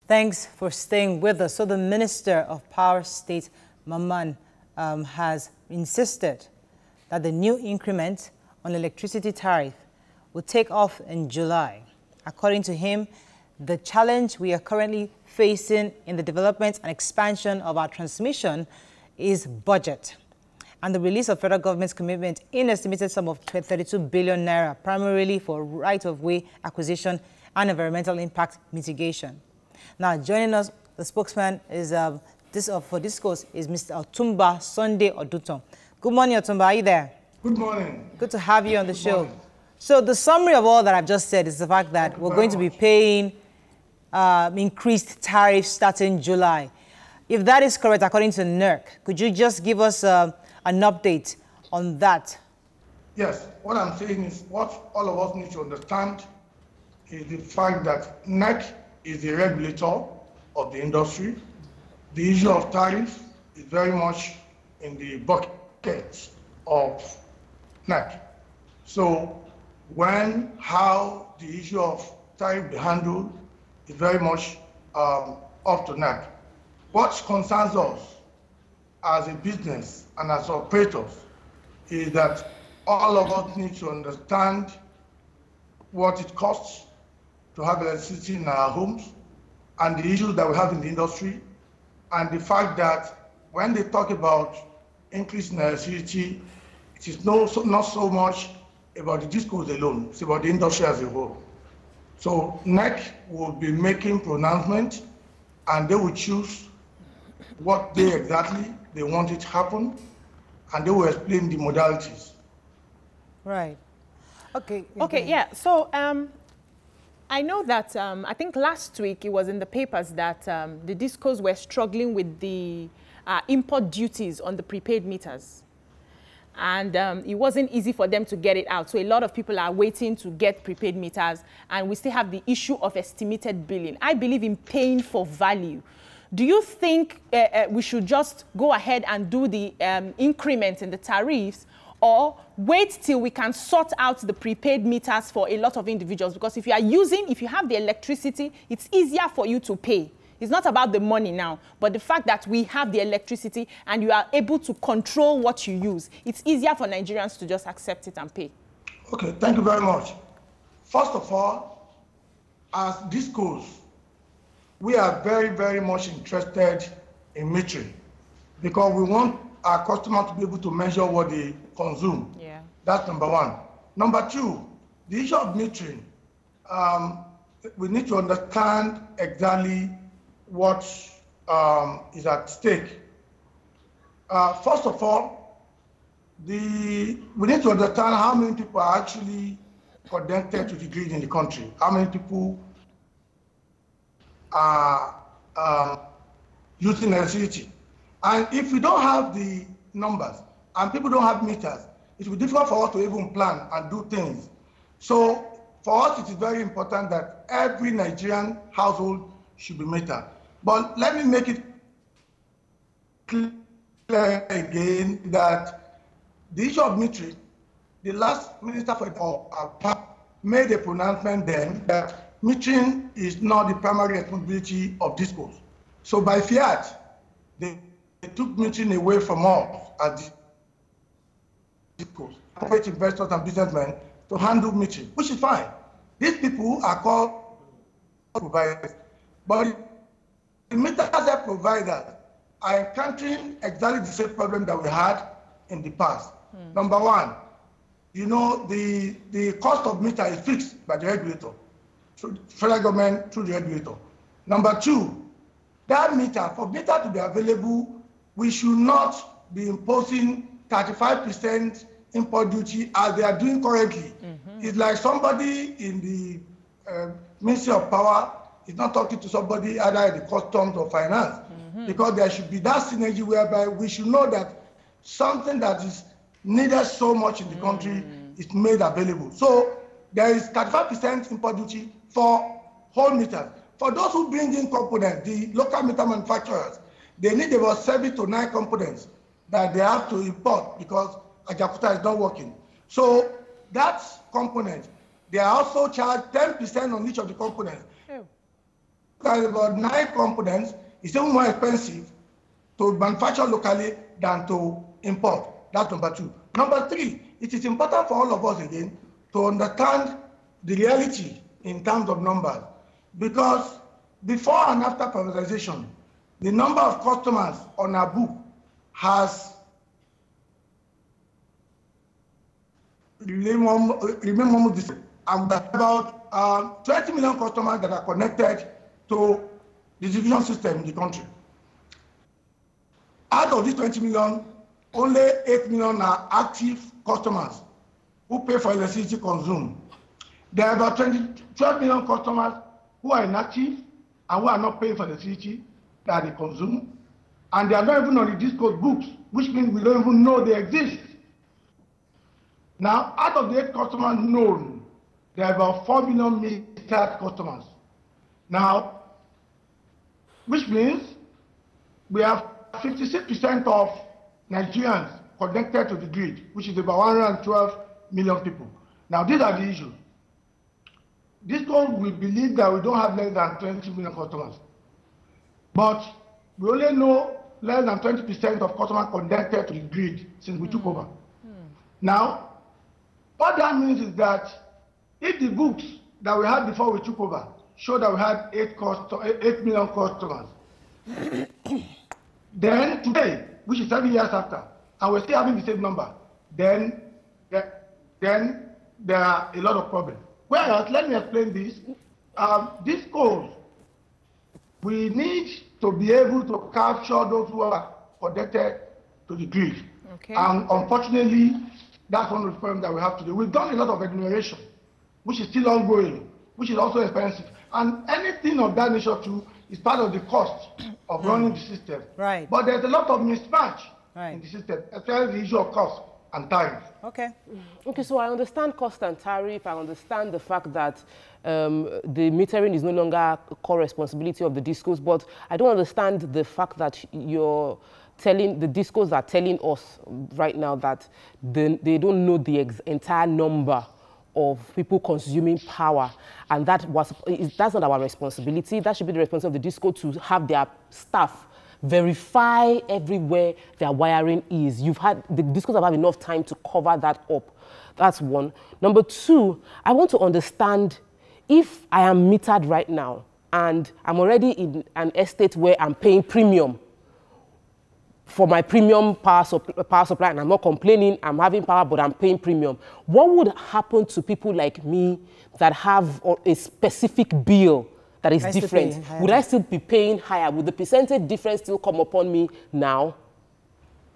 Thanks for staying with us. So the Minister of Power State, Mamman, has insisted that the new increment on electricity tariff will take off in July. According to him, the challenge we are currently facing in the development and expansion of our transmission is budget. And the release of federal government's commitment in estimated sum of 32 billion naira, primarily for right-of-way acquisition and environmental impact mitigation. Now, joining us, the spokesman is for Discourse is Mr. Otunba Sunday Oduntan. Good morning, Otunba. Are you there? Good morning. Good to have you on the show. So the summary of all that I've just said is the fact that we're going to be paying increased tariffs starting July. If that is correct, according to NERC, could you just give us an update on that? Yes. What I'm saying is what all of us need to understand is the fact that NERC is the regulator of the industry. The issue of tariff is very much in the bucket of NERC. So how the issue of tariff be handled is very much up to NERC. What concerns us as a business and as operators is that all of us need to understand what it costs to have electricity in our homes and the issues that we have in the industry, and the fact that when they talk about increase in electricity, it is not so much about the discourse alone, it's about the industry as a whole. So NERC will be making pronouncements and they will choose what day exactly they want it to happen, and they will explain the modalities. Right. Okay. Okay, yeah. So I know that I think last week it was in the papers that the discos were struggling with the import duties on the prepaid meters. And it wasn't easy for them to get it out. So a lot of people are waiting to get prepaid meters, and we still have the issue of estimated billing. I believe in paying for value. Do you think we should just go ahead and do the increment in the tariffs, or wait till we can sort out the prepaid meters for a lot of individuals? Because if you have the electricity, it's easier for you to pay. It's not about the money now, but the fact that we have the electricity and you are able to control what you use, it's easier for Nigerians to just accept it and pay. Okay, thank you very much. First of all, as discos, we are very, very much interested in metering because we want our customers to be able to measure what they consume. Yeah. That's number one. Number two, the issue of metering, we need to understand exactly what is at stake. First of all, we need to understand how many people are actually connected to the grid in the country, how many people are using electricity. And if we don't have the numbers and people don't have meters, it will be difficult for us to even plan and do things. So for us, it is very important that every Nigerian household should be metered. But let me make it clear again that the issue of metering, the last minister for power made a pronouncement then that metering is not the primary responsibility of discos. So by fiat, they took metering away from us as discos, private investors and businessmen to handle metering, which is fine. These people are called providers. But the meter providers are encountering exactly the same problem that we had in the past. Number one, you know, the cost of meter is fixed by the regulator, through federal government, through the regulator. Number two, that meter, for meter to be available, we should not be imposing 35% import duty as they are doing currently. It's like somebody in the Ministry of Power is not talking to somebody either at the customs or finance, because there should be that synergy whereby we should know that something that is needed so much in the country is made available. So there is 35% import duty for whole meters. For those who bring in components, the local meter manufacturers, they need about 7 to 9 components that they have to import because Ajakuta is not working. So that component, they are also charged 10% on each of the components. at about 9 components, it's even more expensive to manufacture locally than to import. That's number 2. Number 3, it is important for all of us again to understand the reality in terms of numbers, because before and after privatization, the number of customers on our book has remained almost the same. And about 20 million customers that are connected to the distribution system in the country. Out of these 20 million, only 8 million are active customers who pay for electricity consumed. There are about 12 million customers who are inactive and who are not paying for electricity that they consume. And they are not even on the discount books, which means we don't even know they exist. Now, out of the 8 customers known, there are about 4 million metered customers. Now, which means we have 56% of Nigerians connected to the grid, which is about 112 million people. Now, these are the issues. This code, we believe that we don't have less than 20 million customers. But we only know less than 20% of customers connected to the grid since we took over. Now, what that means is that if the books that we had before we took over show that we had 8 million customers, then today, which is 7 years after, and we're still having the same number, then there are a lot of problems. Whereas, let me explain this. This code, we need to be able to capture those who are connected to the grid. Okay. And unfortunately, that's one of the problems that we have today. We've done a lot of enumeration, which is still ongoing, which is also expensive. And anything of that nature too is part of the cost of running the system. Right. But there's a lot of mismatch in the system, especially the issue of cost and tariff. Okay. Okay, so I understand cost and tariff. I understand the fact that the metering is no longer a core responsibility of the discos, but I don't understand the fact that you're telling, the discos are telling us right now that they don't know the entire number of people consuming power, and that's not our responsibility. That should be the responsibility of the disco to have their staff verify everywhere their wiring is. The discos have enough time to cover that up. That's one. Number 2, I want to understand if I am metered right now and I'm already in an estate where I'm paying premium for my premium power supply, and I'm not complaining, I'm having power, but I'm paying premium. What would happen to people like me that have a specific bill that is different? Would I still be paying higher? Would the percentage difference still come upon me now?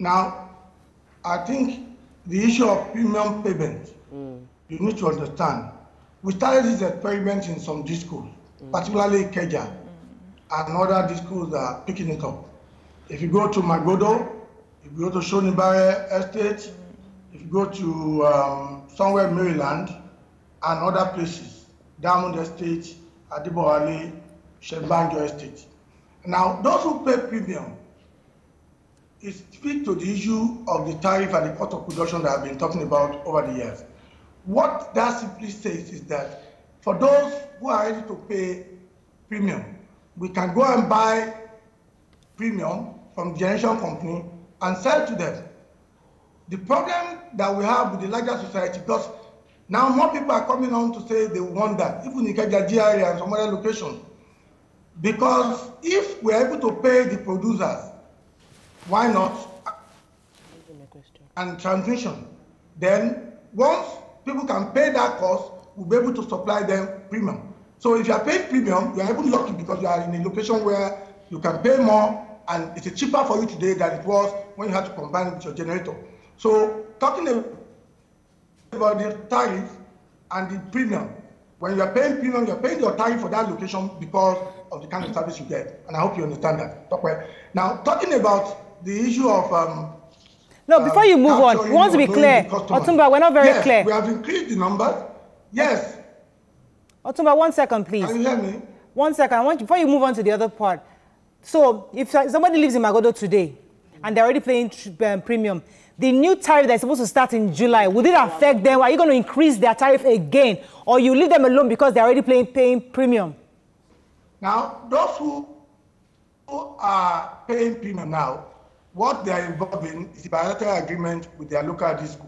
Now, I think the issue of premium payment, you need to understand. We started this experiment in some discos, particularly Keja, and other discos are picking it up. If you go to Magodo, if you go to Shonibare Estate, if you go to somewhere in Maryland and other places, Diamond Estate, Adibowale, Shebanjo Estate. Now, those who pay premium, it speaks to the issue of the tariff and the cost of production that I've been talking about over the years. What that simply says is that for those who are ready to pay premium, we can go and buy premium from the generation company and sell to them. The problem that we have with the larger society, because now more people are coming on to say they want that, even in Ikeja GRA and some other locations. Because if we're able to pay the producers, why not? And transmission, then once people can pay that cost, we'll be able to supply them premium. So if you are paying premium, you are even lucky because you are in a location where you can pay more, and it's cheaper for you today than it was when you had to combine it with your generator. So talking about the tariff and the premium, when you are paying premium, you are paying your tariff for that location because of the kind of service you get. And I hope you understand that. Now, talking about the issue of... no, before you move on, we want to be clear. Otunba, we're not very clear. We have increased the numbers. Yes. Otunba, 1 second, please. Can you hear me? 1 second. Before you move on to the other part. So, if somebody lives in Magodo today and they're already paying premium, the new tariff that's supposed to start in July, would it affect them? Are you going to increase their tariff again? Or you leave them alone because they're already paying premium? Now, those who are paying premium now, what they are involved in is a bilateral agreement with their local disco.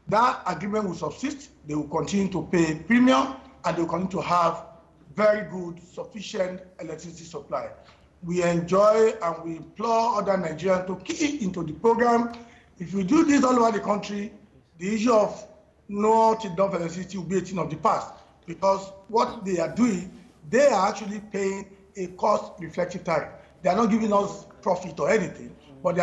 That agreement will subsist. They will continue to pay premium, and they will continue to have very good, sufficient electricity supply. We enjoy and we implore other Nigerians to key into the program. If we do this all over the country, the issue of not enough electricity will be a thing of the past, because what they are doing, they are actually paying a cost-reflective tariff. They are not giving us profit or anything, but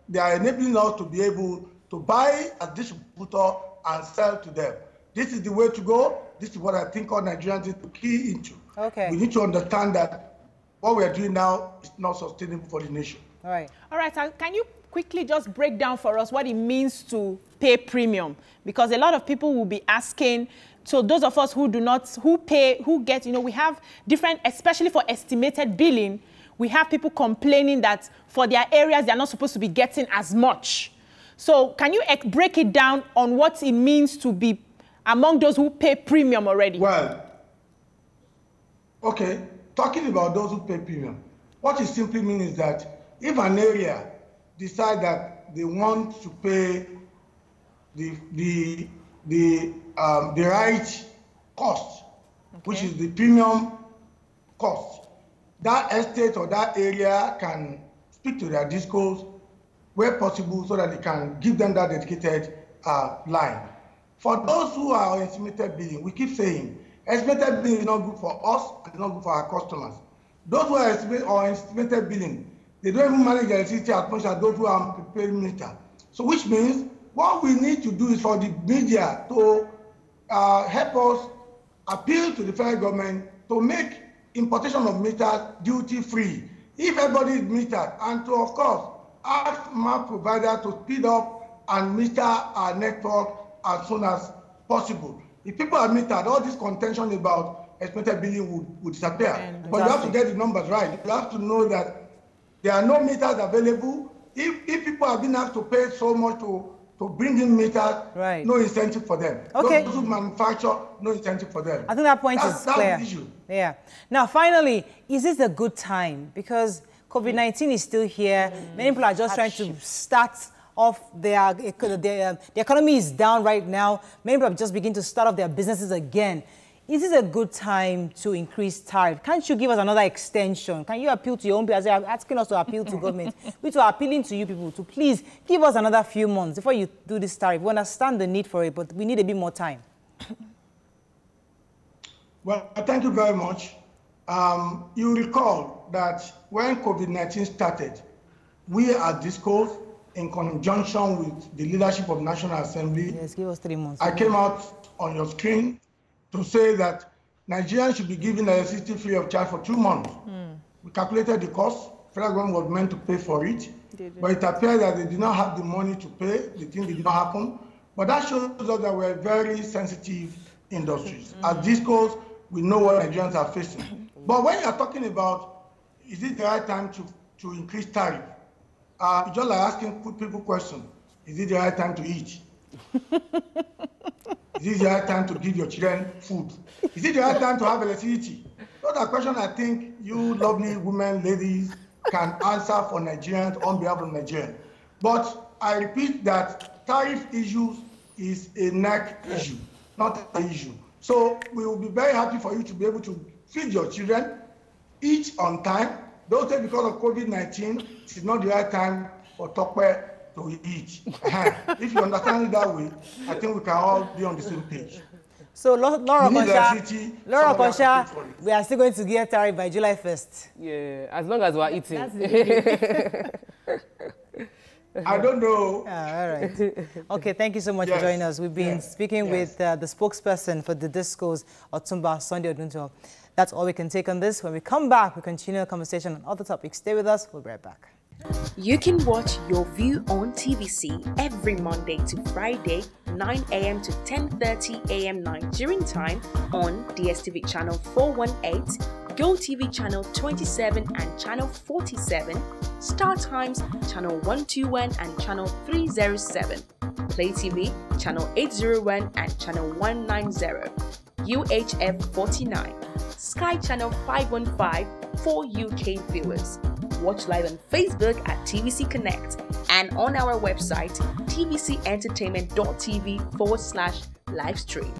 they are enabling us to be able to buy a distributor and sell to them. This is the way to go. This is what I think all Nigerians need to key into. Okay. We need to understand that what we are doing now is not sustainable for the nation. All right. All right. Can you quickly just break down for us what it means to pay premium? Because a lot of people will be asking. So those of us who get, we have different, especially for estimated billing, we have people complaining that for their areas, they're not supposed to be getting as much. So can you break it down on what it means to be among those who pay premium already? Well, okay, talking about those who pay premium, what it simply means is that if an area decides that they want to pay the right cost, okay, which is the premium cost, that estate or that area can speak to their discos where possible so that they can give them that dedicated line. For those who are on estimated billing, we keep saying estimated billing is not good for us and it's not good for our customers. Those who are on estimated billing, they don't even manage their electricity as much as those who are on prepaid meter. So which means what we need to do is for the media to help us appeal to the federal government to make importation of meters duty-free. If everybody is metered, and to, of course, ask map provider to speed up and meter our network as soon as possible. If people are metered, all this contention about estimated billing would disappear. But you have to get the numbers right. You have to know that there are no meters available. If people have been asked to pay so much to bring in meters, right, no incentive for them. Okay. Those who manufacture, no incentive for them. I think that point is clear. That's the issue. Yeah. Now, finally, is this a good time? Because COVID-19 is still here. Many people are just trying to start off the economy is down right now. Many people are just beginning to start off their businesses again. Is this a good time to increase tariff? Can't you give us another extension? Can you appeal to your own people? As you're asking us to appeal to government, we are appealing to you people to please give us another few months before you do this tariff. We understand the need for it, but we need a bit more time. Well, thank you very much. You recall that when COVID-19 started, we at DISCO, in conjunction with the leadership of the National Assembly, yes, give us 3 months. I came out on your screen to say that Nigerians should be given electricity free of charge for 2 months. We calculated the cost. Federal government was meant to pay for it, but it appears that they did not have the money to pay. The thing did not happen. But that shows us that we're very sensitive industries. As DISCOs, we know what Nigerians are facing. But when you're talking about, is it the right time to increase tariff? It's just like asking people questions. Is it the right time to eat? Is it the right time to give your children food? Is it the right time to have electricity? Those are questions I think you lovely women, ladies, can answer for Nigerians on behalf of Nigerians. But I repeat that tariff issues is a neck issue, not an issue. So we will be very happy for you to be able to feed your children, eat on time. Don't say because of COVID-19, it's not the right time for Tokwe to eat. If you understand it that way, I think we can all be on the same page. So, Laura Konsha, we are still going to get tariff by July 1st. Yeah, as long as we are eating. I don't know. All right. Okay, thank you so much for joining us. We've been speaking with the spokesperson for the DISCOs, Otunba Sunday Oduntan. That's all we can take on this. When we come back, we continue the conversation on other topics. Stay with us. We'll be right back. You can watch Your View on TVC every Monday to Friday, 9 a.m. to 10:30 a.m. Nigerian time on DSTV channel 418, GOTV channel 27 and channel 47, StarTimes channel 121 and channel 307, Play TV channel 801 and channel 190. UHF 49, Sky Channel 515 for UK viewers. Watch live on Facebook at TVC Connect and on our website tvcentertainment.tv/livestream.